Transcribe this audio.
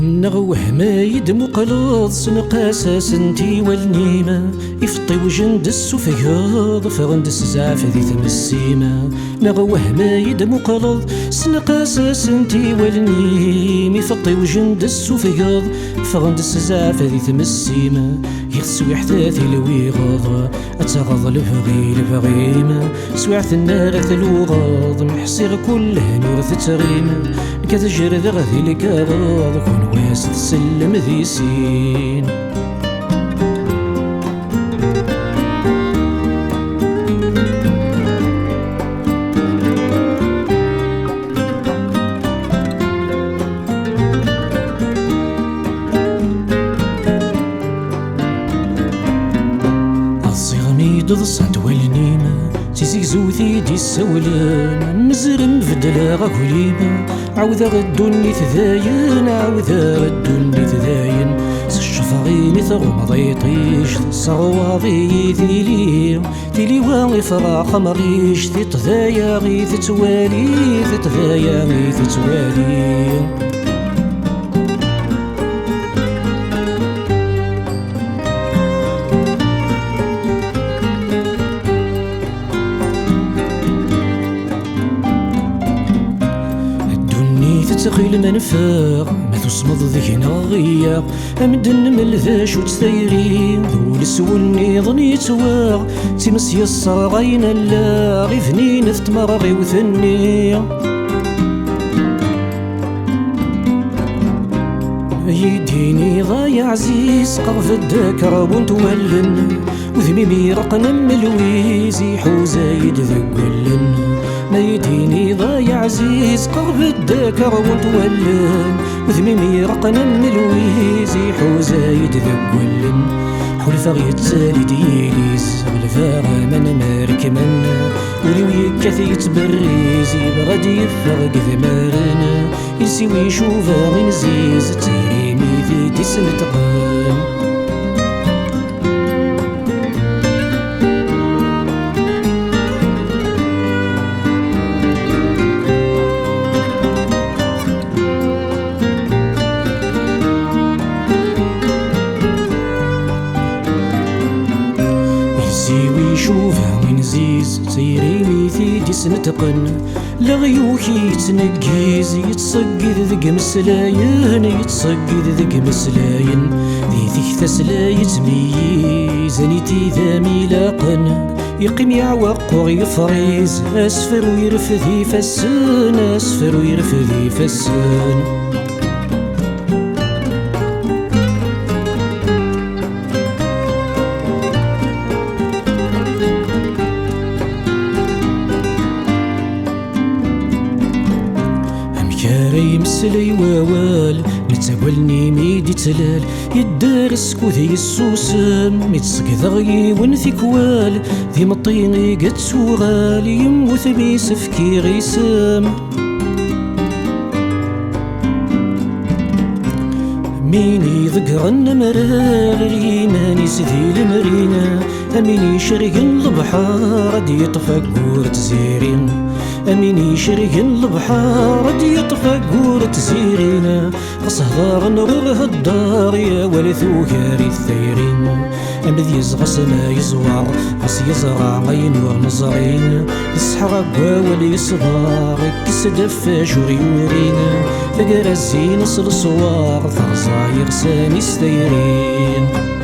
نغوه ما يدم قلوض سنقاسا سنتي والنيمة يفطي وجند السفياض فغند السزعف ذي ثم السيمة نغوه ما يدم قلوض سنقاسا سنتي والنيم يفطي وجند السفياض فغند السزعف ذي ثم السيمة يغسوي حثاثي لوي غاض أتغض الفغيمة سويعث النار ثلوغاض محصيغ كله نور ثتغيمة كتجر ذا غذي لكاراض كون واس تسلم ذي سين ضصعت والنيمة تيسيك زوثي دي السولان مزرم فدلا غاكوليمة عوذا غدوني تذاين عوذا غدوني تذاين سشفغيني ثغمض يطيش صغواضي تيلي واغي فراخ مريش ثي تذايا غي تتوالي ثي تذايا غي تتوالي تخيل منفاق ما تصمد ذهنا غياق أمدن ملذاش وتثيرين ذول السول ظني يتواغ تيمس يسر غينا لا غي فنين ثتمر غي وثني يديني ضايع عزيز قغف الذاكرة ونتولن وذميمي رقنا ملويزي حوزايد ذقلن ما يديني ضايع عزيز قرب الذاكرة ونتولن وذميمي رقنا ملويزي حوزايد ذقلن حلفا غيتسالي دياليز غلفا غامان مارك منا وليو يكاثي يتبريزي بغادي يفرق ذمارنا يلسي ويشوفا غي نزيز تيريمي ذي تسنتقن ويشوفها وين زيز تيريمي ثيدي سنتقن لغيوكي يتنقيز يتصقد ذق مسلاين يتصقد ذق مسلاين ذي ثيك تسلا يتميز نيتي ذا ميلاقن يقيم يعوق ويفريز أسفر ويرفذي فسن أسفر ويرفذي فسن كاري مسلي ووال نتاولني ميدي تلال يدارس كوذي السوسم متسقذ غي ونثي كوال ذي مطيني قد سوغال يموت بيسفكي غيسام ميني ذكرن مرار ريماني سذي المرينا أميني شرقن البحار دي يطفى قورة زيرين أميني شرقن البحار دي يطفى قورة زيرين غصهضار نروغ الدار يا ولثو كاري الثيرين أمذ يزغس ما يزوار غص يزرع غين ورمزرين يسحر قاول يصدار كس دفا جوري ورين ثقر الزين صل صوار ثغزا يغساني ستيرين